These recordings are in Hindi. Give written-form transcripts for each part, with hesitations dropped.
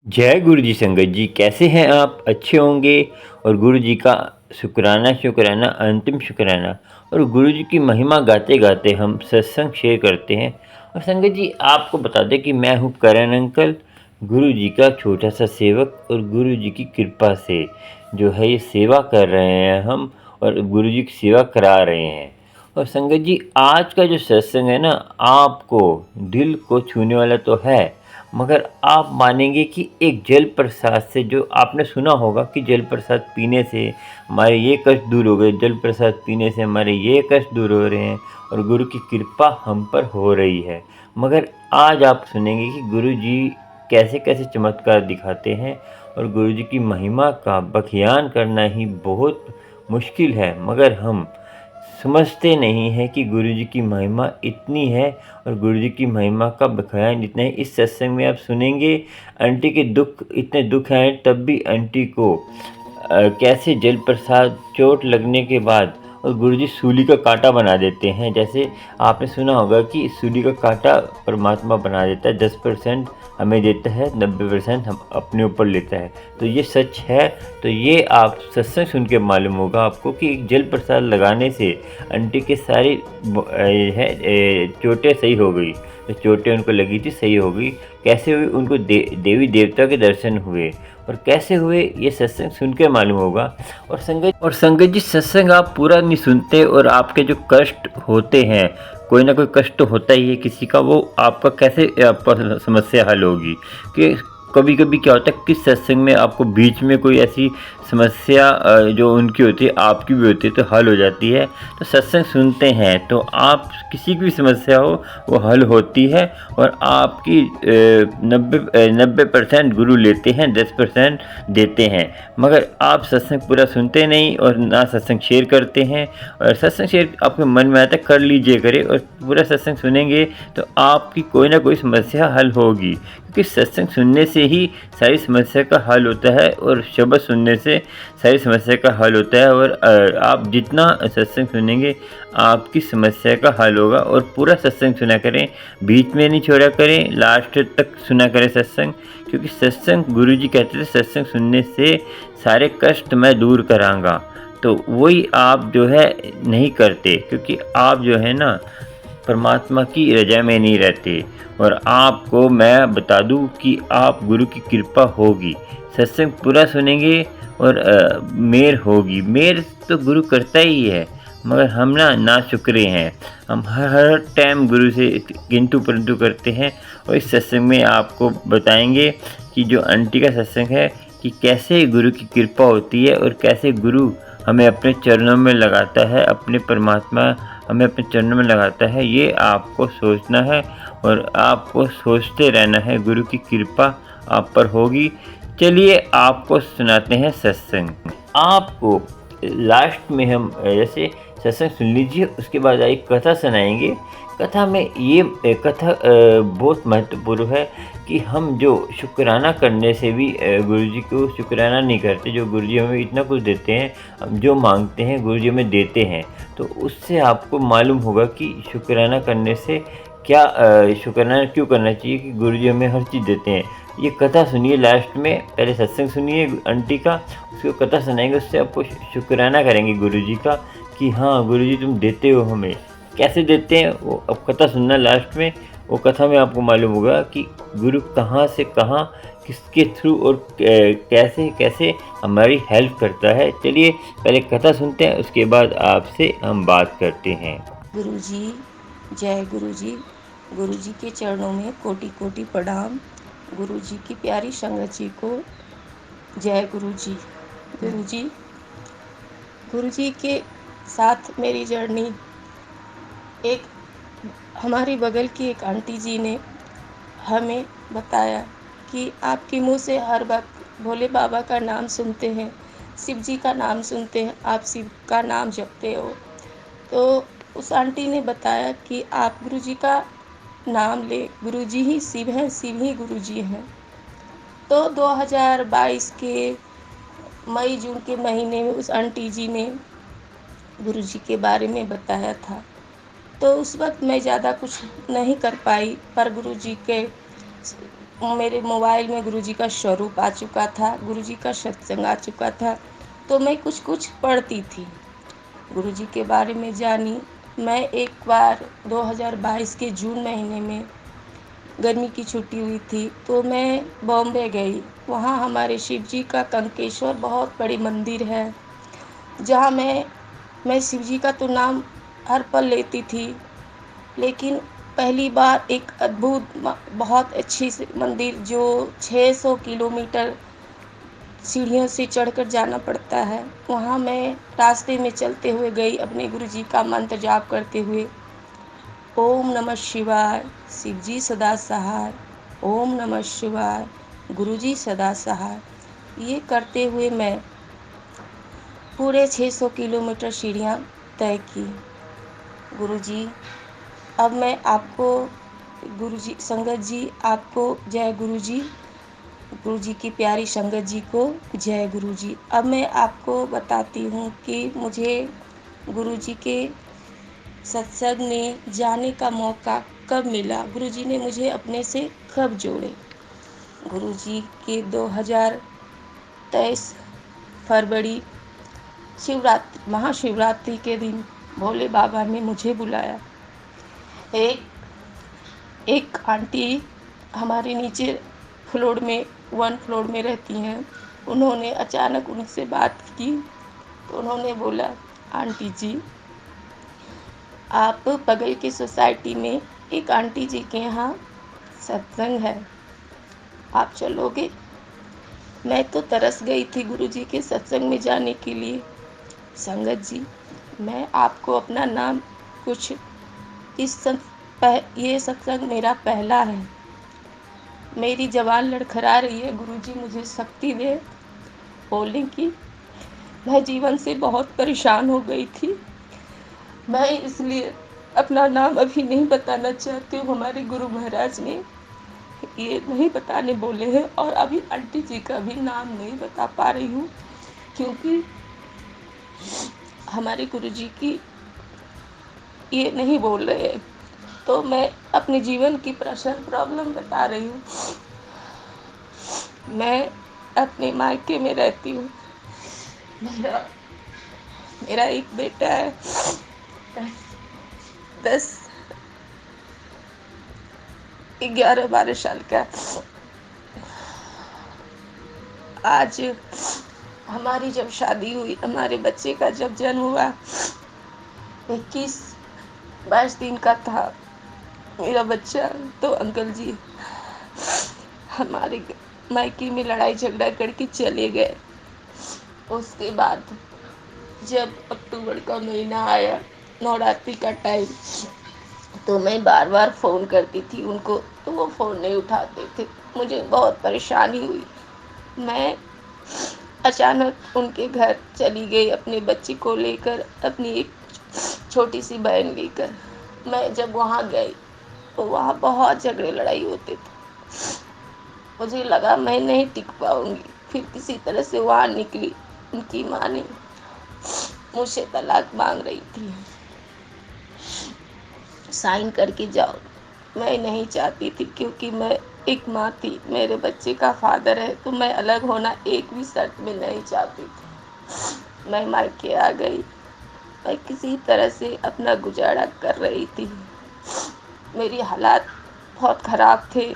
जय गुरु जी संगत जी, कैसे हैं आप? अच्छे होंगे। और गुरु जी का शुक्राना शुक्राना अंतिम शुक्राना। और गुरु जी की महिमा गाते गाते हम सत्संग शेयर करते हैं। और संगत जी, आपको बता दें कि मैं हूँ करण अंकल, गुरु जी का छोटा सा सेवक। और गुरु जी की कृपा से जो है ये सेवा कर रहे हैं हम, और गुरु जी की सेवा करा रहे हैं। और संगत जी, आज का जो सत्संग है ना, आपको दिल को छूने वाला तो है, मगर आप मानेंगे कि एक जल प्रसाद से, जो आपने सुना होगा कि जल प्रसाद पीने से हमारे ये कष्ट दूर हो गए, जल प्रसाद पीने से हमारे ये कष्ट दूर हो रहे हैं और गुरु की कृपा हम पर हो रही है। मगर आज आप सुनेंगे कि गुरु जी कैसे कैसे चमत्कार दिखाते हैं। और गुरु जी की महिमा का बखियान करना ही बहुत मुश्किल है, मगर हम समझते नहीं हैं कि गुरु जी की महिमा इतनी है और गुरु जी की महिमा का बखान इतना है। इस सत्संग में आप सुनेंगे आंटी के दुख, इतने दुख हैं तब भी आंटी को कैसे जल प्रसाद चोट लगने के बाद और गुरुजी सूली का कांटा बना देते हैं। जैसे आपने सुना होगा कि सूली का कांटा परमात्मा बना देता है, 10% हमें देता है, 90% हम अपने ऊपर लेता है। तो ये सच है। तो ये आप सत्संग सुन के मालूम होगा आपको कि जल प्रसाद लगाने से आंटी के सारी चोटें सही हो गई। जो चोटें उनको लगी थी सही हो गई। कैसे हुई? उनको देवी देवता के दर्शन हुए। और कैसे हुए ये सत्संग सुन के मालूम होगा। और संगत जी, सत्संग आप पूरा नहीं सुनते और आपके जो कष्ट होते हैं, कोई ना कोई कष्ट तो होता ही है किसी का, वो आपका कैसे आपका समस्या हल होगी? कि कभी कभी क्या होता है कि सत्संग में आपको बीच में कोई ऐसी समस्या जो उनकी होती है आपकी भी होती है तो हल हो जाती है। तो सत्संग सुनते हैं तो आप किसी की भी समस्या हो वो हल होती है। और आपकी 90% गुरु लेते हैं, 10% देते हैं। मगर आप सत्संग पूरा सुनते नहीं और ना सत्संग शेयर करते हैं। और सत्संग शेयर आपके मन में आता है कर लीजिए करे, और पूरा सत्संग सुनेंगे तो आपकी कोई ना कोई समस्या हल होगी। क्योंकि सत्संग सुनने से ही सारी समस्या का हल होता है और शब्द सुनने से सारी समस्या का हल होता है। और आप जितना सत्संग सुनेंगे आपकी समस्या का हल होगा। और पूरा सत्संग सुना करें, बीच में नहीं छोड़ा करें, लास्ट तक सुना करें सत्संग। क्योंकि सत्संग, गुरु जी कहते थे सत्संग सुनने से सारे कष्ट मैं दूर करांगा। तो वही आप जो है नहीं करते, क्योंकि आप जो है ना परमात्मा की रजा में नहीं रहते। और आपको मैं बता दूं कि आप गुरु की कृपा होगी, सत्संग पूरा सुनेंगे और मेर होगी। मेर तो गुरु करता ही है, मगर हम ना शुक्रे हैं। हम हर टाइम गुरु से किंतु परंतु करते हैं। और इस सत्संग में आपको बताएंगे कि जो आंटी का सत्संग है कि कैसे गुरु की कृपा होती है और कैसे गुरु हमें अपने चरणों में लगाता है, अपने परमात्मा हमें अपने चरणों में लगाता है। ये आपको सोचना है और आपको सोचते रहना है, गुरु की कृपा आप पर होगी। चलिए आपको सुनाते हैं सत्संग। आपको लास्ट में हम जैसे सत्संग सुन लीजिए, उसके बाद एक कथा सुनाएंगे। कथा में ये कथा बहुत महत्वपूर्ण है कि हम जो शुक्राना करने से भी गुरुजी को शुक्राना नहीं करते। जो गुरुजी हमें इतना कुछ देते हैं, हम जो मांगते हैं गुरुजी हमें देते हैं, तो उससे आपको मालूम होगा कि शुक्राना करने से क्या शुक्राना क्यों करना चाहिए कि गुरुजी हमें हर चीज़ देते हैं। ये कथा सुनिए लास्ट में, पहले सत्संग सुनिए आंटी का, उसको कथा सुनाएंगे, उससे आपको शुक्राना करेंगे गुरुजी का कि हाँ गुरुजी तुम देते हो हमें। कैसे देते हैं वो अब कथा सुनना लास्ट में। वो कथा में आपको मालूम होगा कि गुरु कहाँ से कहाँ, किसके थ्रू और कैसे कैसे हमारी हेल्प करता है। चलिए पहले कथा सुनते हैं, उसके बाद आपसे हम बात करते हैं। गुरुजी, जय गुरुजी। गुरुजी के चरणों में कोटि कोटि प्रणाम। गुरुजी की प्यारी संगत जी को जय गुरुजी। गुरुजी, गुरुजी के साथ मेरी जर्नी, एक हमारी बगल की एक आंटी जी ने हमें बताया कि आपके मुंह से हर वक्त भोले बाबा का नाम सुनते हैं, शिव जी का नाम सुनते हैं, आप शिव का नाम जपते हो। तो उस आंटी ने बताया कि आप गुरुजी का नाम ले, गुरुजी ही शिव हैं, शिव ही गुरुजी हैं। तो 2022 के मई जून के महीने में उस आंटी जी ने गुरुजी के बारे में बताया था। तो उस वक्त मैं ज़्यादा कुछ नहीं कर पाई, पर गुरुजी के मेरे मोबाइल में गुरुजी का स्वरूप आ चुका था, गुरुजी का सत्संग आ चुका था, तो मैं कुछ कुछ पढ़ती थी, गुरुजी के बारे में जानी। मैं एक बार 2022 के जून महीने में गर्मी की छुट्टी हुई थी, तो मैं बॉम्बे गई। वहाँ हमारे शिव जी का कंकेश्वर बहुत बड़ी मंदिर है, जहाँ मैं शिव जी का तो नाम हर पल लेती थी, लेकिन पहली बार एक अद्भुत बहुत अच्छी मंदिर जो 600 किलोमीटर सीढ़ियों से चढ़कर जाना पड़ता है, वहाँ मैं रास्ते में चलते हुए गई अपने गुरुजी का मंत्र जाप करते हुए। ओम नमः शिवाय, शिव जी सदा सहाय। ओम नमः शिवाय, गुरुजी सदा सहाय। ये करते हुए मैं पूरे 600 किलोमीटर सीढ़ियाँ तय की। गुरुजी, अब मैं आपको गुरुजी संगत जी आपको जय गुरुजी, गुरुजी की प्यारी संगत जी को जय गुरुजी। अब मैं आपको बताती हूँ कि मुझे गुरुजी के सत्संग में जाने का मौका कब मिला, गुरुजी ने मुझे अपने से कब जोड़े। गुरुजी के 2023 फरवरी शिवरात्रि महाशिवरात्रि के दिन भोले बाबा ने मुझे बुलाया। एक एक आंटी हमारे नीचे फ्लोर में 1 फ्लोर में रहती हैं, उन्होंने अचानक उनसे बात की, तो उन्होंने बोला, आंटी जी, आप बगल की सोसाइटी में एक आंटी जी के यहाँ सत्संग है, आप चलोगे? मैं तो तरस गई थी गुरुजी के सत्संग में जाने के लिए। संगत जी, मैं आपको अपना नाम कुछ ये सत्संग मेरा पहला है, मेरी ज़बान लड़खड़ा रही है, गुरुजी मुझे शक्ति दे बोलने की। मैं जीवन से बहुत परेशान हो गई थी, मैं इसलिए अपना नाम अभी नहीं बताना चाहती हूँ। हमारे गुरु महाराज ने ये नहीं बताने बोले हैं, और अभी आंटी जी का भी नाम नहीं बता पा रही हूँ, क्योंकि हमारे गुरुजी की ये नहीं बोल रहे हैं। तो मैं अपने जीवन की पर्सनल प्रॉब्लम बता रही हूँ। मैं अपने मायके में रहती हूँ, मेरा एक बेटा है 11-12 साल का। आज हमारी जब शादी हुई, हमारे बच्चे का जब जन्म हुआ, 21-22 दिन का था मेरा बच्चा, तो अंकल जी हमारे मायके में लड़ाई झगड़ा करके चले गए। उसके बाद जब अक्टूबर का महीना आया, नवरात्रि का टाइम, तो मैं बार बार फ़ोन करती थी उनको, तो वो फ़ोन नहीं उठाते थे। मुझे बहुत परेशानी हुई। मैं अचानक उनके घर चली गई अपने बच्चे को लेकर, अपनी एक छोटी सी बहन लेकर। मैं जब वहाँ गई तो वहाँ बहुत झगड़े लड़ाई होते थे। मुझे लगा मैं नहीं टिक पाऊंगी, फिर किसी तरह से वहाँ निकली। उनकी माँ ने मुझसे तलाक मांग रही थी, साइन करके जाओ। मैं नहीं चाहती थी, क्योंकि मैं एक माँ थी, मेरे बच्चे का फादर है, तो मैं अलग होना एक भी शर्त में नहीं चाहती थी। मैं मायके आ गई, मैं किसी तरह से अपना गुजारा कर रही थी। मेरी हालात बहुत ख़राब थे।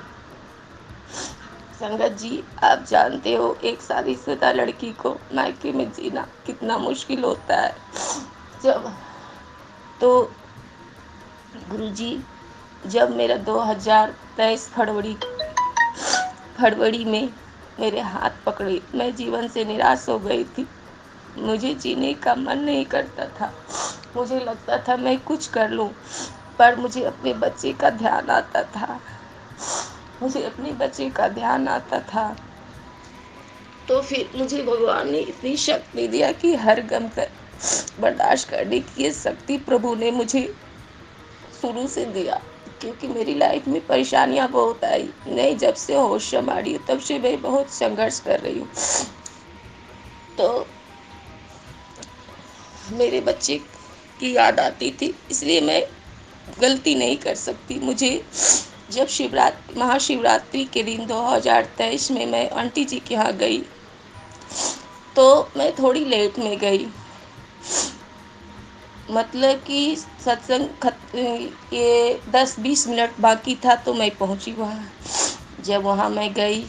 संगत जी, आप जानते हो एक शादीशुदा लड़की को मायके में जीना कितना मुश्किल होता है। जब तो गुरुजी, जब मेरा 2023 फरवरी में मेरे हाथ पकड़े, मैं जीवन से निराश हो गई थी। मुझे जीने का मन नहीं करता था, मुझे लगता था मैं कुछ कर लूं, पर मुझे अपने बच्चे का ध्यान आता था, मुझे अपने बच्चे का ध्यान आता था। तो फिर मुझे भगवान ने इतनी शक्ति दिया कि हर गम कर बर्दाश्त करने की ये शक्ति प्रभु ने मुझे शुरू से दिया, क्योंकि मेरी लाइफ में परेशानियां बहुत आई। नहीं, जब से होश संभाली तब से मैं बहुत संघर्ष कर रही हूँ। तो मेरे बच्चे की याद आती थी, इसलिए मैं गलती नहीं कर सकती। मुझे जब महाशिवरात्रि के दिन 2023 में मैं आंटी जी के यहाँ गई, तो मैं थोड़ी लेट में गई। मतलब कि ये 10-20 मिनट बाकी था तो मैं पहुंची वहाँ। जब वहाँ मैं गई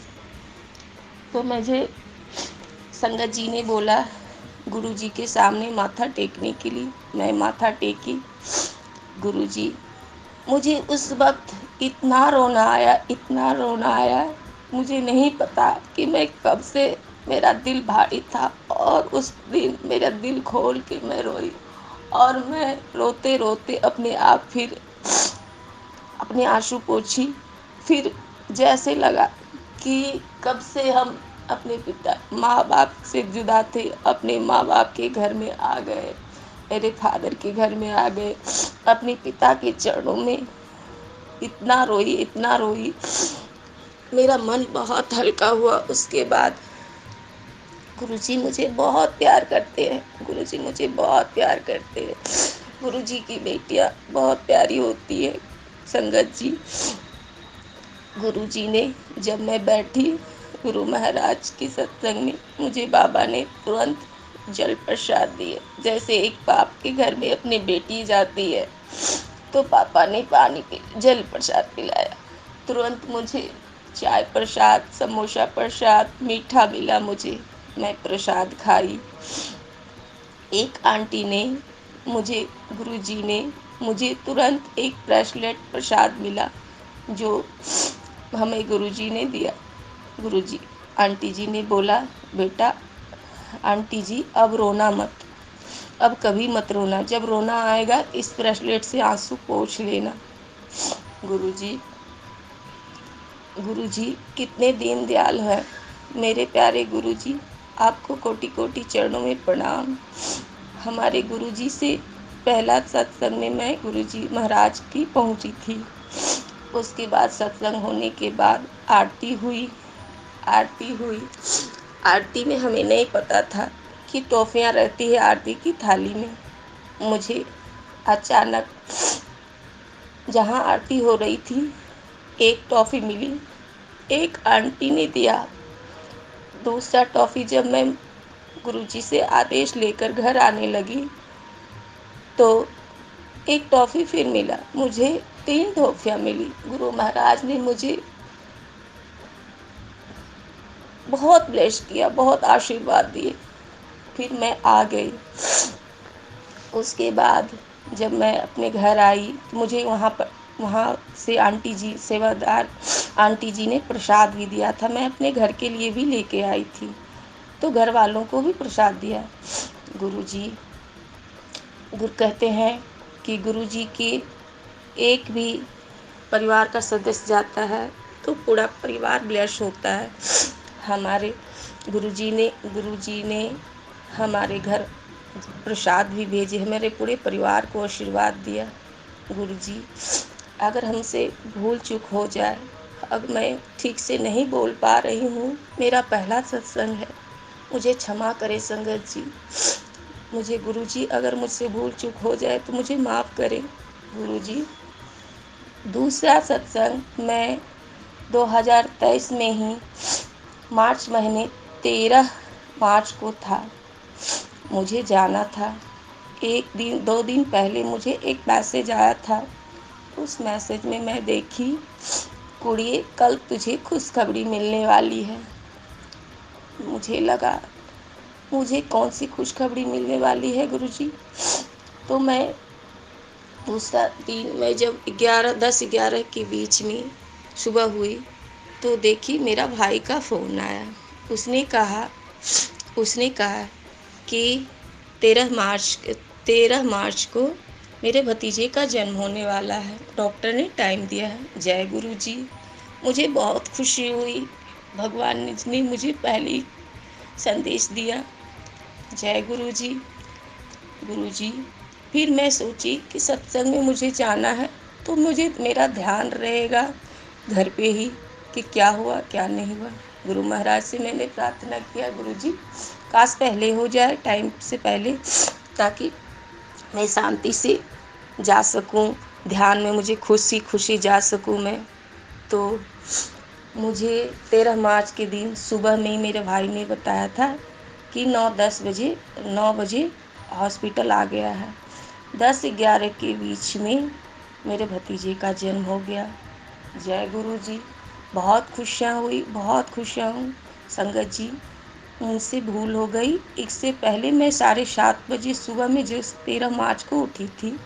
तो मुझे संगत जी ने बोला गुरुजी के सामने माथा टेकने के लिए। मैं माथा टेकी। गुरुजी, मुझे उस वक्त इतना रोना आया, इतना रोना आया, मुझे नहीं पता कि मैं कब से, मेरा दिल भारी था और उस दिन मेरा दिल खोल के मैं रोई। और मैं रोते रोते अपने आप फिर अपने आंसू पोंछी। फिर जैसे लगा कि कब से हम अपने पिता माँ बाप से जुदा थे, अपने माँ बाप के घर में आ गए, मेरे फादर के घर में आ गए, अपने पिता के चरणों में इतना रोई, इतना रोई, मेरा मन बहुत हल्का हुआ। उसके बाद गुरुजी मुझे बहुत प्यार करते हैं, गुरुजी मुझे बहुत प्यार करते हैं। गुरुजी की बेटियां बहुत प्यारी होती है संगत जी। गुरुजी ने, जब मैं बैठी गुरु महाराज के सत्संग में, मुझे बाबा ने तुरंत जल प्रसाद दिए। जैसे एक बाप के घर में अपनी बेटी जाती है तो पापा ने पानी जल प्रसाद पिलाया। तुरंत मुझे चाय प्रसाद, समोसा प्रसाद, मीठा मिला मुझे। मैं प्रसाद खाई। एक आंटी ने मुझे, गुरुजी ने मुझे तुरंत एक ब्रेसलेट प्रसाद मिला जो हमें गुरुजी ने दिया। गुरुजी, आंटी जी ने बोला, बेटा आंटी जी अब रोना मत, अब कभी मत रोना, जब रोना आएगा इस ब्रेसलेट से आंसू पोंछ लेना। गुरुजी, गुरुजी कितने दीन दयाल हैं मेरे प्यारे गुरुजी, आपको कोटि कोटि चरणों में प्रणाम। हमारे गुरुजी से पहला सत्संग में मैं गुरुजी महाराज की पहुंची थी। उसके बाद सत्संग होने के बाद आरती हुई। आरती में हमें नहीं पता था कि टॉफियाँ रहती है आरती की थाली में। मुझे अचानक जहाँ आरती हो रही थी एक टॉफ़ी मिली, एक आंटी ने दिया। दूसरा टॉफ़ी जब मैं गुरुजी से आदेश लेकर घर आने लगी तो एक टॉफ़ी फिर मिला। मुझे 3 टॉफ़ियाँ मिली। गुरु महाराज ने मुझे बहुत ब्लेस किया, बहुत आशीर्वाद दिए। फिर मैं आ गई। उसके बाद जब मैं अपने घर आई तो मुझे वहाँ से आंटी जी, सेवादार आंटी जी ने प्रसाद भी दिया था। मैं अपने घर के लिए भी लेके आई थी तो घर वालों को भी प्रसाद दिया। गुरुजी गुरु कहते हैं कि गुरुजी के एक भी परिवार का सदस्य जाता है तो पूरा परिवार ब्लेस होता है। हमारे गुरुजी ने हमारे घर प्रसाद भी भेजे, हमारे पूरे परिवार को आशीर्वाद दिया। गुरुजी, अगर हमसे भूल चूक हो जाए, अब मैं ठीक से नहीं बोल पा रही हूँ, मेरा पहला सत्संग है, मुझे क्षमा करें संगत जी। मुझे गुरुजी अगर मुझसे भूल चूक हो जाए तो मुझे माफ़ करें गुरुजी। दूसरा सत्संग मैं 2023 में ही मार्च महीने 13 मार्च को था। मुझे जाना था। 2 दिन पहले मुझे एक मैसेज आया था। उस मैसेज में मैं देखी, कुड़िए कल तुझे खुशखबरी मिलने वाली है। मुझे लगा मुझे कौन सी खुशखबरी मिलने वाली है गुरुजी। तो मैं दूसरा दिन, मैं जब 10-11 के बीच में सुबह हुई तो देखी मेरा भाई का फ़ोन आया। उसने कहा कि 13 मार्च को मेरे भतीजे का जन्म होने वाला है, डॉक्टर ने टाइम दिया है। जय गुरुजी। मुझे बहुत खुशी हुई, भगवान ने मुझे पहले ही संदेश दिया। जय गुरुजी। गुरुजी, फिर मैं सोची कि सत्संग में मुझे जाना है तो मेरा ध्यान रहेगा घर पे ही कि क्या हुआ क्या नहीं हुआ। गुरु महाराज से मैंने प्रार्थना किया, गुरुजी काश पहले हो जाए, टाइम से पहले, ताकि मैं शांति से जा सकूं, ध्यान में मुझे खुशी खुशी जा सकूं मैं। तो मुझे 13 मार्च के दिन सुबह में ही मेरे भाई ने बताया था कि 9 बजे हॉस्पिटल आ गया है। 10-11 के बीच में मेरे भतीजे का जन्म हो गया। जय गुरु जी। बहुत खुशियाँ हुई, बहुत खुशियाँ हुई। संगत जी, मुझसे भूल हो गई। इससे पहले मैं 7:30 बजे सुबह में जिस 13 मार्च को उठी थी,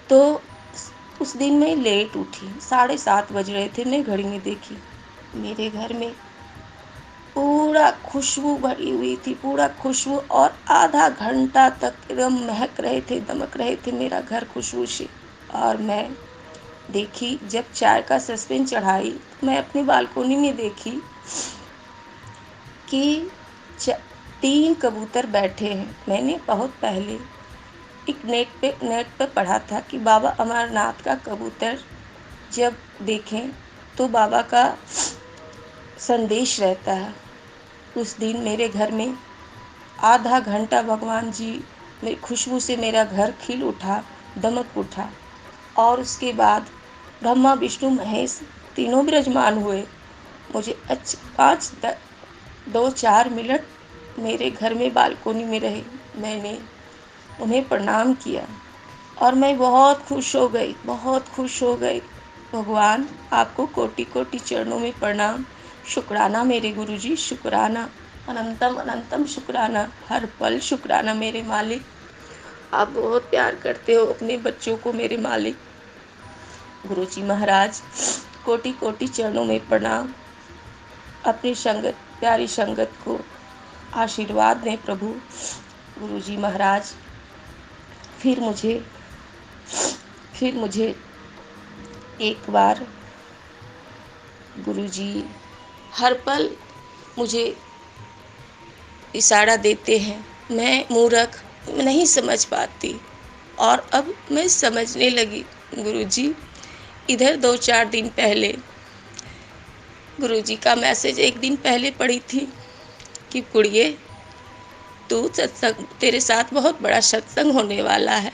तो उस दिन मैं लेट उठी। 7:30 बज रहे थे, मैं घड़ी में देखी। मेरे घर में पूरा खुशबू भरी हुई थी, पूरा खुशबू, और आधा घंटा तक एकदम महक रहे थे, दमक रहे थे मेरा घर खुशबू से। और मैं देखी, जब चाय का सस्पेन चढ़ाई, मैं अपनी बालकोनी में देखी कि 3 कबूतर बैठे हैं। मैंने बहुत पहले एक नेट पे पढ़ा था कि बाबा अमरनाथ का कबूतर जब देखें तो बाबा का संदेश रहता है। उस दिन मेरे घर में आधा घंटा भगवान जी मेरी खुशबू से मेरा घर खिल उठा, दमक उठा। और उसके बाद ब्रह्मा विष्णु महेश तीनों विराजमान हुए। मुझे 2-4 मिनट मेरे घर में बालकोनी में रहे। मैंने उन्हें प्रणाम किया और मैं बहुत खुश हो गई, बहुत खुश हो गई। भगवान, आपको कोटि कोटि चरणों में प्रणाम, शुक्राना मेरे गुरुजी, शुक्राना, अनंतम अनंतम शुक्राना, हर पल शुक्राना मेरे मालिक। आप बहुत प्यार करते हो अपने बच्चों को मेरे मालिक। गुरुजी महाराज, कोटि कोटि चरणों में प्रणाम। अपनी संगत, प्यारी संगत को आशीर्वाद दें प्रभु। गुरुजी महाराज, फिर मुझे एक बार गुरुजी हर पल मुझे इशारा देते हैं। मैं मूर्ख नहीं समझ पाती, और अब मैं समझने लगी। गुरुजी, इधर 2-4 दिन पहले गुरुजी का मैसेज एक दिन पहले पढ़ी थी कि कुड़िए, तू सत्संग, तेरे साथ बहुत बड़ा सत्संग होने वाला है,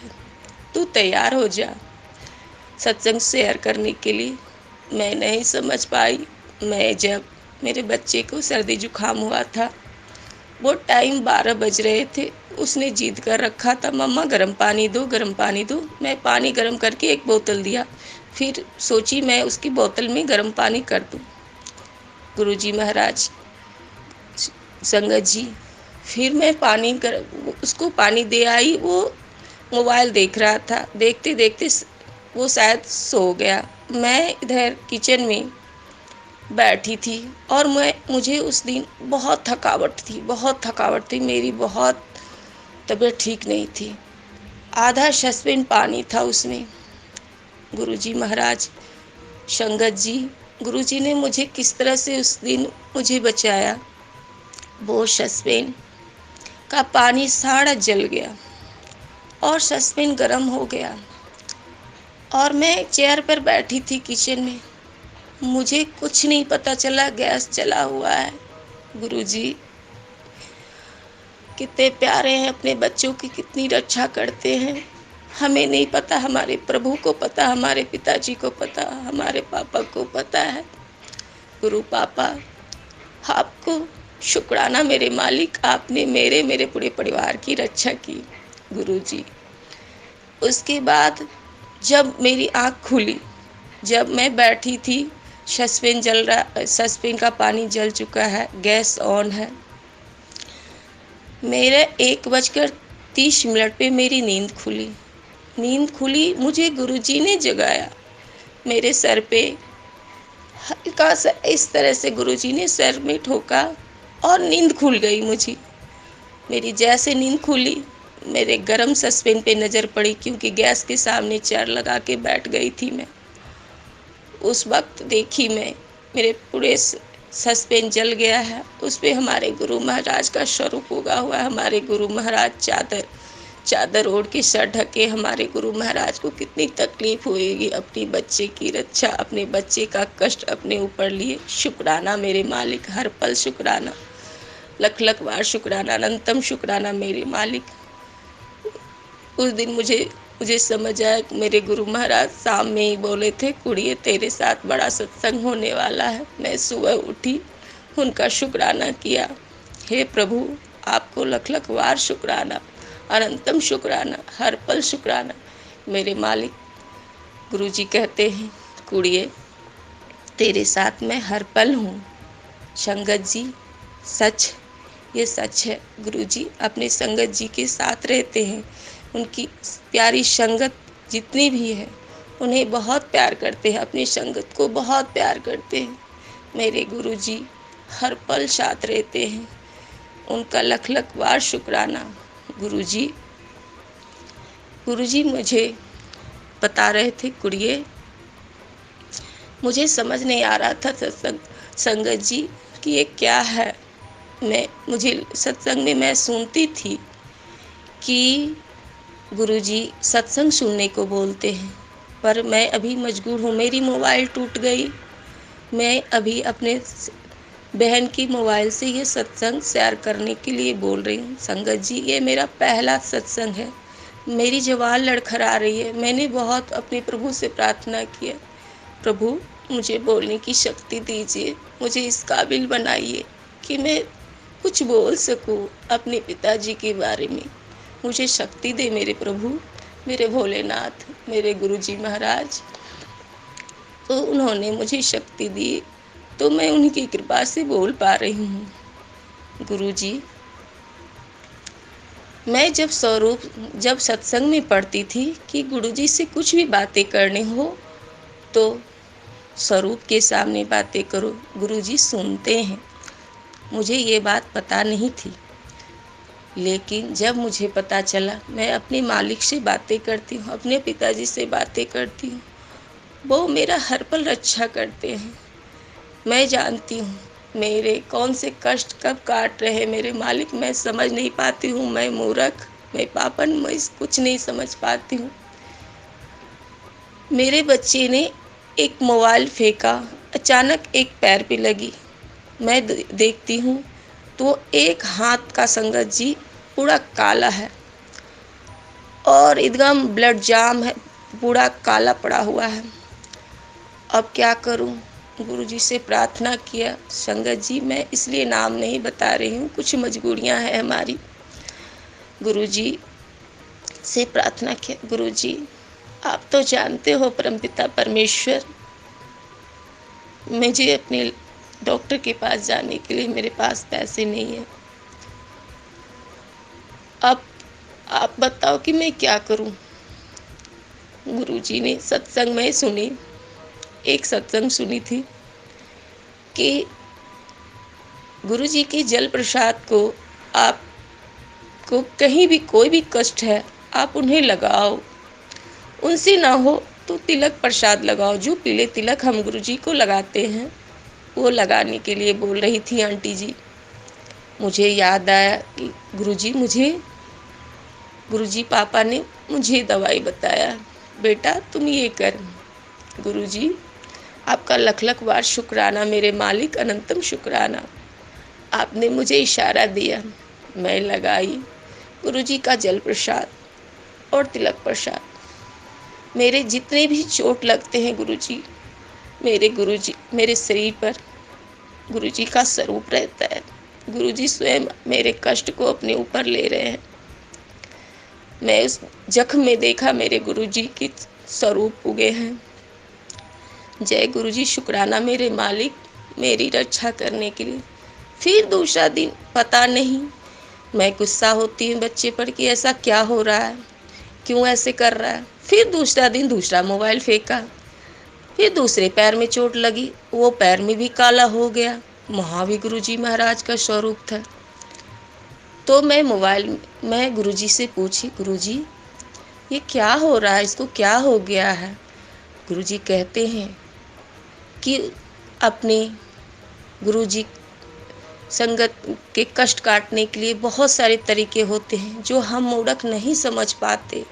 तू तैयार हो जा सत्संग शेयर करने के लिए। मैं नहीं समझ पाई। मैं जब मेरे बच्चे को सर्दी जुकाम हुआ था, वो टाइम 12 बज रहे थे, उसने जिद कर रखा था, मम्मा गर्म पानी दो, गर्म पानी दो। मैं पानी गर्म करके एक बोतल दिया, फिर सोची मैं उसकी बोतल में गर्म पानी कर दूं। गुरुजी महाराज, संगत जी, फिर मैं उसको पानी दे आई। वो मोबाइल देख रहा था, देखते देखते वो शायद सो गया। मैं इधर किचन में बैठी थी और मुझे उस दिन बहुत थकावट थी, मेरी बहुत तबीयत ठीक नहीं थी। आधा सस्पेन पानी था उसमें। गुरुजी महाराज, संगत जी, गुरुजी ने मुझे किस तरह से उस दिन मुझे बचाया। वो सस्पेन का पानी सारा जल गया और सस्पेन गर्म हो गया, और मैं चेयर पर बैठी थी किचन में। मुझे कुछ नहीं पता चला गैस चला हुआ है। गुरुजी कितने प्यारे हैं, अपने बच्चों की कितनी रक्षा करते हैं। हमें नहीं पता, हमारे प्रभु को पता, हमारे पिताजी को पता, हमारे पापा को पता है। गुरु पापा, आपको शुक्राना मेरे मालिक, आपने मेरे पूरे परिवार की रक्षा की। गुरुजी, उसके बाद जब मेरी आँख खुली, जब मैं बैठी थी, सस्पेन का पानी जल चुका है, गैस ऑन है। मेरे 1:30 पे मेरी नींद खुली। मुझे गुरुजी ने जगाया। मेरे सर पे हल्का सा इस तरह से गुरुजी ने सर में ठोका और नींद खुल गई मुझे। मेरी जैसे नींद खुली, मेरे गरम सस्पेन पे नज़र पड़ी, क्योंकि गैस के सामने चेयर लगा के बैठ गई थी मैं। उस वक्त देखी मैं, मेरे पूरे सस्पेन जल गया है। उस पे हमारे गुरु महाराज का स्वरूप उगा हुआ है। हमारे गुरु महाराज चादर ओढ़ के सर ढके। हमारे गुरु महाराज को कितनी तकलीफ होएगी, अपनी बच्चे की रक्षा, अपने बच्चे का कष्ट अपने ऊपर लिए। शुक्राना मेरे मालिक, हर पल शुक्राना, लख बार शुक्राना, अनंतम शुक्राना मेरे मालिक। उस दिन मुझे मुझे समझ आया कि मेरे गुरु महाराज शाम में ही बोले थे, कुड़िए तेरे साथ बड़ा सत्संग होने वाला है। मैं सुबह उठी, उनका शुक्राना किया। हे प्रभु, आपको लख लख बार शुक्राना, अनंतम शुक्राना, हर पल शुक्राना। मेरे मालिक गुरुजी कहते हैं, कुड़िए तेरे साथ मैं हर पल हूँ। संगत जी सच, ये सच है। गुरुजी अपने संगत जी के साथ रहते हैं। उनकी प्यारी संगत जितनी भी है उन्हें बहुत प्यार करते हैं, अपनी संगत को बहुत प्यार करते हैं। मेरे गुरुजी हर पल साथ रहते हैं, उनका लख लख बार शुक्राना। गुरुजी मुझे बता रहे थे, कुड़िए मुझे समझ नहीं आ रहा था सत्संग संगत जी कि ये क्या है। मुझे सत्संग में मैं सुनती थी कि गुरुजी सत्संग सुनने को बोलते हैं, पर मैं अभी मजबूर हूँ, मेरी मोबाइल टूट गई। मैं अभी अपने बहन की मोबाइल से ये सत्संग शेयर करने के लिए बोल रही हूँ। संगत जी ये मेरा पहला सत्संग है, मेरी ज़बान लड़खड़ा रही है। मैंने बहुत अपने प्रभु से प्रार्थना किया, प्रभु मुझे बोलने की शक्ति दीजिए, मुझे इस काबिल बनाइए कि मैं कुछ बोल सकूं अपने पिताजी के बारे में। मुझे शक्ति दे मेरे प्रभु, मेरे भोलेनाथ, मेरे गुरुजी महाराज। तो उन्होंने मुझे शक्ति दी, तो मैं उनकी कृपा से बोल पा रही हूँ। गुरुजी मैं जब सत्संग में पढ़ती थी कि गुरुजी से कुछ भी बातें करनी हो तो स्वरूप के सामने बातें करो, गुरुजी सुनते हैं। मुझे ये बात पता नहीं थी, लेकिन जब मुझे पता चला, मैं अपने मालिक से बातें करती हूँ, अपने पिताजी से बातें करती हूँ, वो मेरा हर पल रक्षा करते हैं। मैं जानती हूँ मेरे कौन से कष्ट कब काट रहे हैं मेरे मालिक, मैं समझ नहीं पाती हूँ। मैं मूर्ख, मैं पापन, मैं कुछ नहीं समझ पाती हूँ। मेरे बच्चे ने एक मोबाइल फेंका, अचानक एक पैर पे लगी। मैं देखती हूँ तो एक हाथ का संगत जी पूरा काला है और एकदम ब्लड जाम है, पूरा काला पड़ा हुआ है। अब क्या करूँ? गुरुजी से प्रार्थना किया। संगत जी मैं इसलिए नाम नहीं बता रही हूँ, कुछ मजबूरियाँ हैं हमारी। गुरुजी से प्रार्थना किया, गुरुजी आप तो जानते हो परमपिता परमेश्वर, मुझे अपने डॉक्टर के पास जाने के लिए मेरे पास पैसे नहीं है। अब आप बताओ कि मैं क्या करूं? गुरुजी ने सत्संग में सुनी, एक सत्संग सुनी थी कि गुरुजी के जल प्रसाद को आपको कहीं भी कोई भी कष्ट है आप उन्हें लगाओ, उनसे ना हो तो तिलक प्रसाद लगाओ। जो पीले तिलक हम गुरुजी को लगाते हैं वो लगाने के लिए बोल रही थी आंटी जी। मुझे याद आया कि गुरुजी पापा ने मुझे दवाई बताया, बेटा तुम ये कर। गुरुजी आपका लख लख बार शुक्राना मेरे मालिक, अनंतम शुक्राना। आपने मुझे इशारा दिया, मैं लगाई गुरुजी का जल प्रसाद और तिलक प्रसाद। मेरे जितने भी चोट लगते हैं गुरुजी मेरे शरीर पर गुरुजी का स्वरूप रहता है। गुरुजी स्वयं मेरे कष्ट को अपने ऊपर ले रहे हैं। मैं उस जख्म में देखा मेरे गुरुजी के स्वरूप उगे हैं। जय गुरुजी, शुक्राना मेरे मालिक मेरी रक्षा करने के लिए। फिर दूसरा दिन पता नहीं, मैं गुस्सा होती हूँ बच्चे पर कि ऐसा क्या हो रहा है, क्यों ऐसे कर रहा है। फिर दूसरा दिन दूसरा मोबाइल फेंका, फिर दूसरे पैर में चोट लगी, वो पैर में भी काला हो गया। वहाँ भी गुरुजी महाराज का स्वरूप था। तो मैं गुरुजी से पूछी, गुरुजी ये क्या हो रहा है, इसको क्या हो गया है? गुरुजी कहते हैं कि अपने गुरुजी संगत के कष्ट काटने के लिए बहुत सारे तरीके होते हैं जो हम मूर्ख नहीं समझ पाते,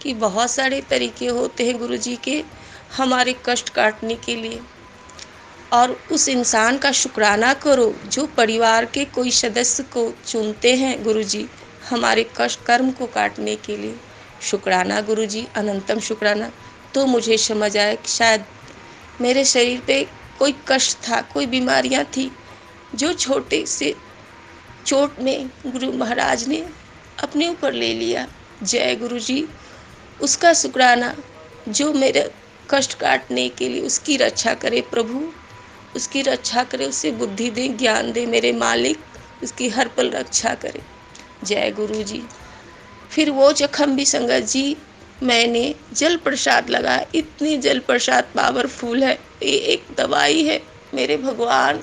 कि बहुत सारे तरीके होते हैं गुरुजी के हमारे कष्ट काटने के लिए। और उस इंसान का शुक्राना करो जो परिवार के कोई सदस्य को चुनते हैं गुरुजी हमारे कष्ट कर्म को काटने के लिए। शुक्राना गुरुजी, अनंतम शुक्राना। तो मुझे समझ आया कि शायद मेरे शरीर पे कोई कष्ट था, कोई बीमारियां थी, जो छोटे से चोट में गुरु महाराज ने अपने ऊपर ले लिया। जय गुरु जी। उसका शुक्राना, जो मेरे कष्ट काटने के लिए उसकी रक्षा करे प्रभु, उसकी रक्षा करे, उसे बुद्धि दे, ज्ञान दे मेरे मालिक, उसकी हर पल रक्षा करे। जय गुरु जी। फिर वो जख्म भी संगत जी मैंने जल प्रसाद लगाया। इतनी जल प्रसाद पावरफुल है, ये एक दवाई है मेरे भगवान।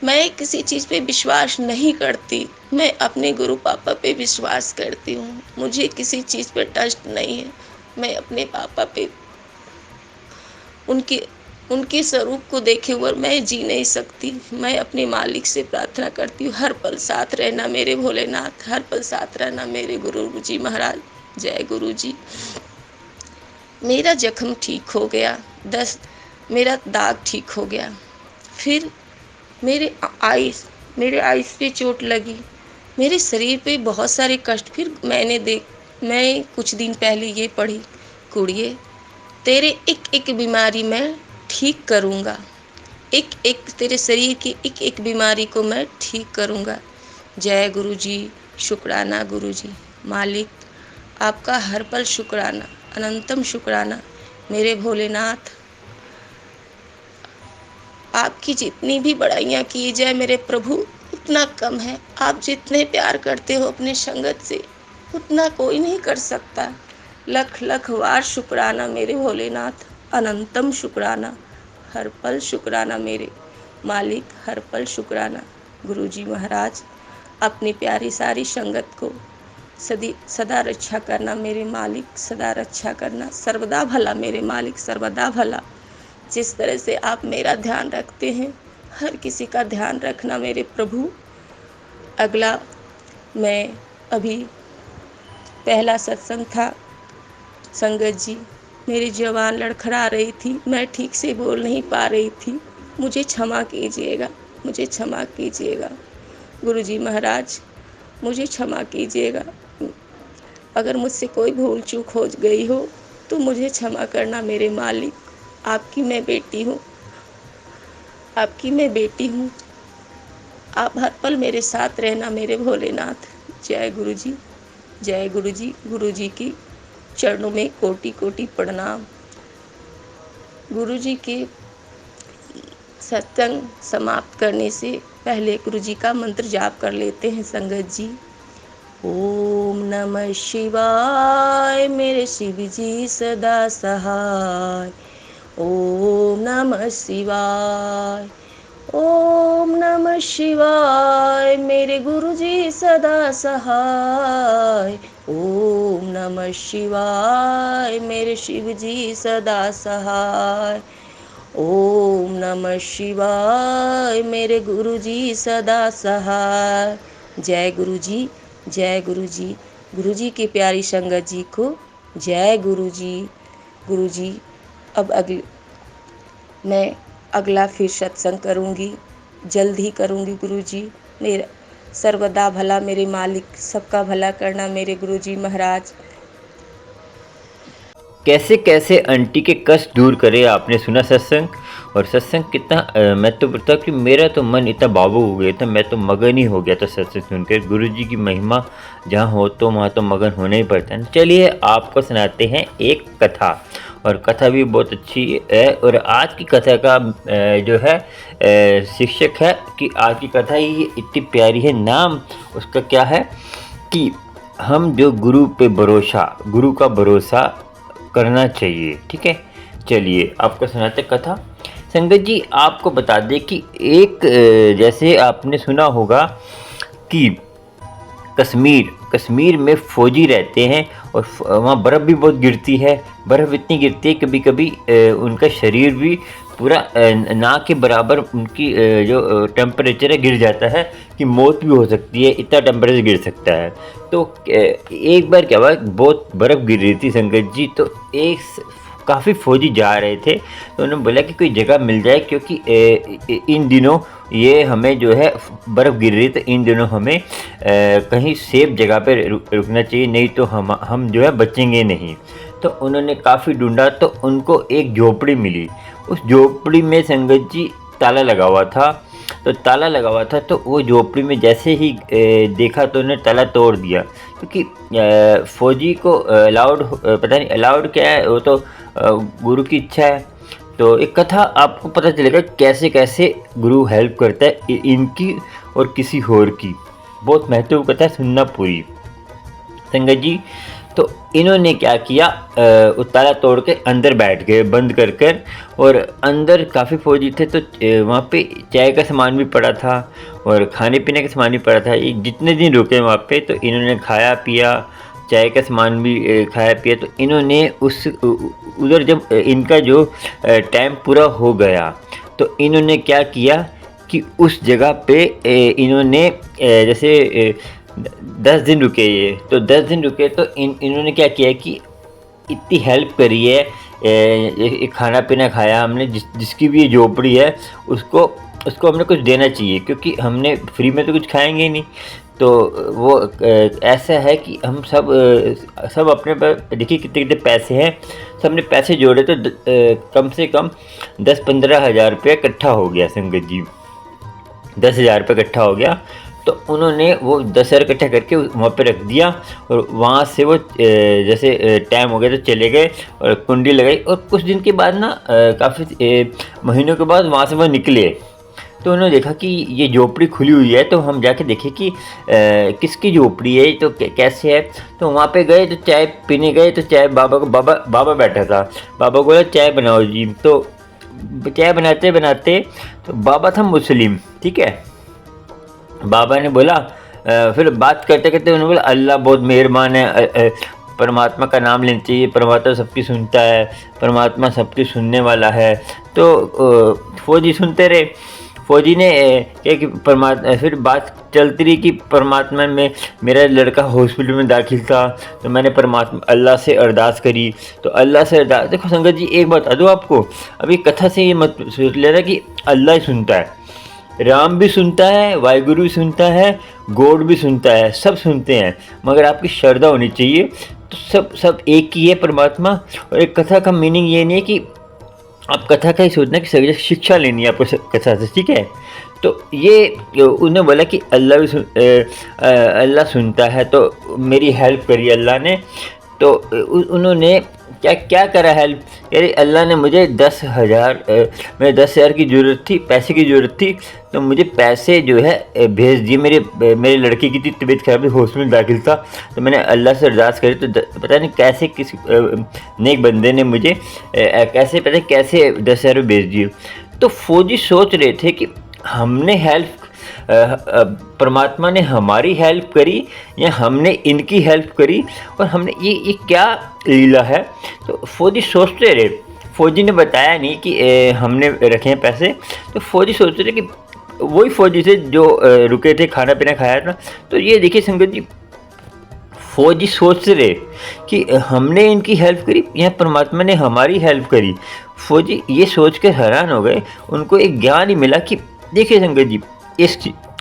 मैं किसी चीज़ पे विश्वास नहीं करती, मैं अपने गुरु पापा पे विश्वास करती हूँ। मुझे किसी चीज़ पे ट्रस्ट नहीं है। मैं अपने पापा पे, उनके स्वरूप को देखे हुए मैं जी नहीं सकती। मैं अपने मालिक से प्रार्थना करती हूँ, हर पल साथ रहना मेरे भोलेनाथ, हर पल साथ रहना मेरे गुरु जी महाराज। जय गुरु जी। मेरा जख्म ठीक हो गया, मेरा दाग ठीक हो गया। फिर मेरे आइस पे चोट लगी, मेरे शरीर पे बहुत सारे कष्ट। फिर मैं कुछ दिन पहले ये पढ़ी, कुड़िए तेरे एक एक बीमारी मैं ठीक करूँगा, एक एक तेरे शरीर की एक एक बीमारी को मैं ठीक करूँगा। जय गुरु जी। शुक्राना गुरु जी। मालिक आपका हर पल शुक्राना, अनंतम शुक्राना मेरे भोलेनाथ। आपकी जितनी भी बड़ाइयाँ की जाए मेरे प्रभु, उतना कम है। आप जितने प्यार करते हो अपने संगत से, उतना कोई नहीं कर सकता। लख लख बार शुक्राना मेरे भोलेनाथ, अनंतम शुक्राना, हर पल शुक्राना मेरे मालिक, हर पल शुक्राना। गुरुजी महाराज अपनी प्यारी सारी संगत को सदा रक्षा करना मेरे मालिक, सदा रक्षा करना, सर्वदा भला मेरे मालिक, सर्वदा भला। जिस तरह से आप मेरा ध्यान रखते हैं, हर किसी का ध्यान रखना मेरे प्रभु। अगला, मैं अभी पहला सत्संग था संगत जी, मेरी ज़ुबान लड़खड़ा रही थी, मैं ठीक से बोल नहीं पा रही थी। मुझे क्षमा कीजिएगा, मुझे क्षमा कीजिएगा गुरुजी महाराज, मुझे क्षमा कीजिएगा। अगर मुझसे कोई भूल चूक हो गई हो तो मुझे क्षमा करना मेरे मालिक। आपकी मैं बेटी हूँ, आपकी मैं बेटी हूँ। आप हर पल मेरे साथ रहना मेरे भोलेनाथ। जय गुरु जी, जय गुरु जी। गुरु जी की चरणों में कोटि कोटि प्रणाम। गुरु जी के सत्संग समाप्त करने से पहले गुरु जी का मंत्र जाप कर लेते हैं संगत जी। ओम नमः शिवाय मेरे शिव जी सदा सहाय। ओम नमः शिवाय, ओम नमः शिवाय मेरे गुरु जी सदा सहाय। ओम नमः शिवाय मेरे शिव जी सदा सहाय। ओम नमः शिवाय मेरे गुरु जी सदा सहाय। जय गुरु जी, जय गुरु जी। गुरु जी की प्यारी संगत जी को जय गुरु जी। गुरु जी अब मैं अगला फिर सत्संग करूँगी, जल्द ही करूँगी गुरु जी। मेरा सर्वदा भला मेरे मालिक, सबका भला करना मेरे गुरु जी महाराज। कैसे कैसे आंटी के कष्ट दूर करे, आपने सुना सत्संग। और सत्संग कितना मैं तो बताता कि मेरा तो मन इतना भावुक हो गया था, मैं तो मगन ही हो गया था सत्संग सुनकर। गुरु जी की महिमा जहाँ हो तो वहाँ तो मगन होना ही पड़ता है। चलिए आपको सुनाते हैं एक कथा, और कथा भी बहुत अच्छी है। और आज की कथा का जो है शिक्षक है कि आज की कथा ही इतनी प्यारी है। नाम उसका क्या है कि हम जो गुरु पे भरोसा, गुरु का भरोसा करना चाहिए। ठीक है, चलिए आपको सुनाते कथा। संगत जी आपको बता दें कि एक जैसे आपने सुना होगा कि कश्मीर में फौजी रहते हैं और वहाँ बर्फ़ भी बहुत गिरती है। बर्फ़ इतनी गिरती है कभी कभी उनका शरीर भी पूरा ना के बराबर उनकी जो टेम्परेचर है गिर जाता है कि मौत भी हो सकती है, इतना टेम्परेचर गिर सकता है। तो एक बार क्या हुआ, बहुत बर्फ़ गिर रही थी संगत जी। तो एक काफ़ी फौजी जा रहे थे, तो उन्होंने बोला कि कोई जगह मिल जाए, क्योंकि इन दिनों ये हमें जो है बर्फ़ गिर रही, तो इन दिनों हमें कहीं सेफ जगह पे रुकना चाहिए, नहीं तो हम जो है बचेंगे नहीं। तो उन्होंने काफ़ी ढूंढा, तो उनको एक झोपड़ी मिली। उस झोपड़ी में संगत जी ताला लगा हुआ था। तो ताला लगा हुआ था, तो वो झोपड़ी में जैसे ही देखा तो उन्होंने ताला तोड़ दिया, क्योंकि फ़ौजी को अलाउड, पता नहीं अलाउड क्या है, वो तो गुरु की इच्छा है। तो एक कथा आपको पता चलेगा कैसे कैसे गुरु हेल्प करता है इनकी और किसी और की। बहुत महत्वपूर्ण कथा है, सुनना पूरी संगत जी। तो इन्होंने क्या किया, ताला तोड़ के अंदर बैठ गए बंद कर कर, और अंदर काफ़ी फौजी थे, तो वहाँ पे चाय का सामान भी पड़ा था और खाने पीने का सामान भी पड़ा था। ये जितने दिन रुके वहाँ पे, तो इन्होंने खाया पिया, चाय का सामान भी खाया पिया। तो इन्होंने उधर जब इनका जो टाइम पूरा हो गया, तो इन्होंने क्या किया कि उस जगह पे इन्होंने जैसे 10 दिन रुके ये, तो 10 दिन रुके, तो इन्होंने क्या किया कि इतनी हेल्प करी है, खाना पीना खाया हमने, जिसकी भी ये झोपड़ी है उसको हमने कुछ देना चाहिए, क्योंकि हमने फ्री में तो कुछ खाएंगे ही नहीं। तो वो ऐसा है कि हम सब अपने पर देखिए कितने कितने पैसे हैं, सबने पैसे जोड़े, तो कम से कम 10-15 हज़ार रुपये इकट्ठा हो गया संगत जी। 10,000 रुपये इकट्ठा हो गया। तो उन्होंने वो 10,000 इकट्ठा करके वहाँ पे रख दिया, और वहाँ से वो जैसे टाइम हो गया तो चले गए और कुंडी लगाई, और कुछ दिन के बाद ना काफ़ी महीनों के बाद वहाँ से वो निकले। तो उन्होंने देखा कि ये झोपड़ी खुली हुई है, तो हम जाके देखें कि किसकी झोपड़ी है, तो कैसे है। तो वहाँ पे गए, तो चाय पीने गए, तो चाय बाबा बैठा था। बाबा को बोला चाय बनाओ जी। तो चाय बनाते बनाते, तो बाबा था मुस्लिम, ठीक है। बाबा ने बोला, फिर बात करते करते उन्होंने बोला अल्लाह बहुत मेहरबान है, परमात्मा का नाम लेना चाहिए, परमात्मा सबकी सुनता है, परमात्मा सबकी सुनने वाला है। तो फौजी सुनते रहे। फौजी ने क्या कि परमात्मा, फिर बात चलती रही कि परमात्मा में मेरा लड़का हॉस्पिटल में दाखिल था, तो मैंने परमात्मा अल्लाह से अरदास करी। तो अल्लाह से अरदास, देखो संगत जी एक बात बता दूँ आपको, अभी कथा से ये मत सोच लेना कि अल्लाह ही सुनता है। राम भी सुनता है, वाहिगुरु भी सुनता है, गॉड भी सुनता है, सब सुनते हैं, मगर आपकी श्रद्धा होनी चाहिए। तो सब एक ही है परमात्मा। और एक कथा का मीनिंग ये नहीं है कि आप कथा का ही सोचना कि सही शिक्षा लेनी है आपको कथा से, ठीक है। तो ये उन्होंने बोला कि अल्लाह सुनता है, तो मेरी हेल्प करी अल्लाह ने। तो उन्होंने क्या करा हेल्प, यानी अल्लाह ने मुझे 10,000 मेरे 10,000 की ज़रूरत थी, पैसे की ज़रूरत थी, तो मुझे पैसे जो है भेज दिए। मेरे लड़के की तबीयत खराब थी, हॉस्पिटल दाखिल था, तो मैंने अल्लाह से अरदास करी। तो पता नहीं कैसे किसी नेक बंदे ने मुझे कैसे 10,000 भेज दिए। तो फौजी सोच रहे थे कि हमने हेल्प, परमात्मा ने हमारी हेल्प करी या हमने इनकी हेल्प करी, और हमने ये क्या लीला है। तो फौजी सोचते रहे। फौजी ने बताया नहीं कि हमने रखे हैं पैसे। तो फौजी सोचते रहे कि वही फौजी से जो रुके थे, खाना पीना खाया था। तो ये देखिए संगत जी, फौजी सोच रहे कि हमने इनकी हेल्प करी या परमात्मा ने हमारी हेल्प करी। फौजी ये सोच कर हैरान हो गए। उनको एक ज्ञान ही मिला कि देखिए संगत जी,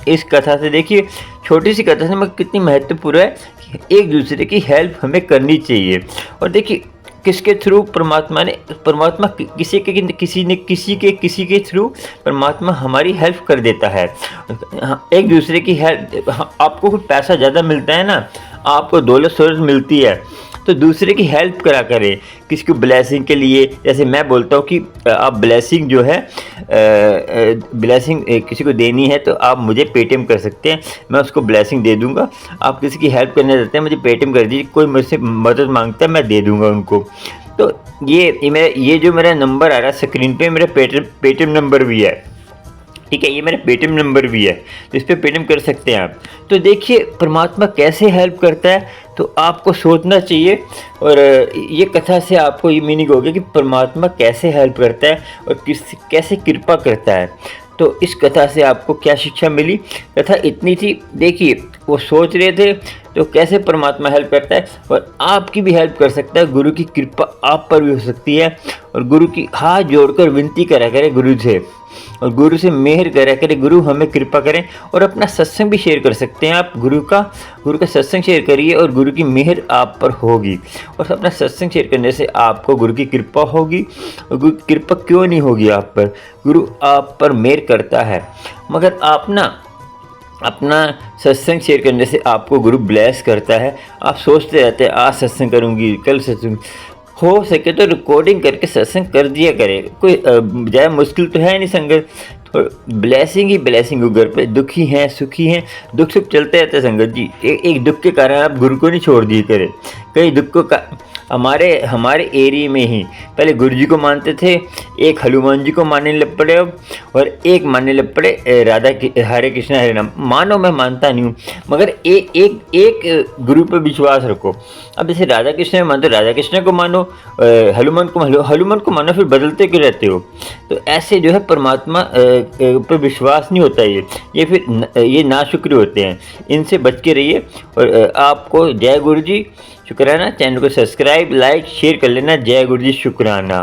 इस कथा से देखिए, छोटी सी कथा से मगर कितनी महत्वपूर्ण है कि एक दूसरे की हेल्प हमें करनी चाहिए। और देखिए किसके थ्रू परमात्मा किसी के थ्रू परमात्मा हमारी हेल्प कर देता है। एक दूसरे की हेल्प, आपको कुछ पैसा ज़्यादा मिलता है ना, आपको दौलत शोहरत मिलती है, तो दूसरे की हेल्प करा करें। किसी को ब्लेसिंग के लिए, जैसे मैं बोलता हूँ कि आप ब्लेसिंग जो है ब्लेसिंग किसी को देनी है, तो आप मुझे पेटीएम कर सकते हैं, मैं उसको ब्लेसिंग दे दूँगा। आप किसी की हेल्प करने देते हैं, मुझे पेटीएम कर दीजिए। कोई मुझसे मदद मांगता है, मैं दे दूँगा उनको। तो ये जो मेरा नंबर आ रहा है स्क्रीन पे, मेरा पेटीएम नंबर भी है, ठीक है। ये मेरा पेटीएम नंबर भी है, तो इस पर पेटीएम कर सकते हैं आप। तो देखिए परमात्मा कैसे हेल्प करता है, तो आपको सोचना चाहिए। और ये कथा से आपको ये मीनिंग हो गया कि परमात्मा कैसे हेल्प करता है और कैसे कृपा करता है। तो इस कथा से आपको क्या शिक्षा मिली? कथा इतनी थी, देखिए वो सोच रहे थे तो कैसे परमात्मा हेल्प करता है और आपकी भी हेल्प कर सकता है। गुरु की कृपा आप पर भी हो सकती है और गुरु की हाथ जोड़कर विनती करा करें गुरु से और गुरु से मेहर करा करें, गुरु हमें कृपा करें। और अपना सत्संग भी शेयर कर सकते हैं आप, गुरु का सत्संग शेयर करिए और गुरु की मेहर आप पर होगी। और अपना सत्संग शेयर करने से आपको गुरु की कृपा होगी। और गुरु की कृपा क्यों नहीं होगी आप पर? गुरु आप पर मेहर करता है, मगर आप ना अपना सत्संग शेयर करने से आपको गुरु ब्लेस करता है। आप सोचते रहते हैं आज सत्संग करूँगी, कल सत्संग, हो सके तो रिकॉर्डिंग करके सत्संग कर दिया करें। कोई ज़्यादा मुश्किल तो है नहीं संगत, तो ब्लेसिंग ही ब्लेसिंग हो। घर पे दुखी हैं सुखी हैं, दुख सुख चलते रहते हैं संगत जी। एक दुख के कारण आप गुरु को नहीं छोड़ दिए करें। कई दुख को हमारे एरिया में ही पहले गुरु जी को मानते थे, एक हनुमान जी को मानने लग पड़े अब, और एक मानने लग पड़े हरे कृष्णा हरे नाम। मानो मैं मानता नहीं हूँ, मगर एक गुरु पर विश्वास रखो। अब जैसे राधा कृष्ण में मानते, राधा कृष्ण को मानो, हनुमान को मानो, फिर बदलते क्यों रहते हो? तो ऐसे जो है परमात्मा पर विश्वास नहीं होता ये फिर ये नाशुक्र होते हैं। इनसे बच के रहिए। और आपको जय गुरु जी, शुक्राना। चैनल को सब्सक्राइब, लाइक, शेयर कर लेना। जय गुरु जी, शुक्राना।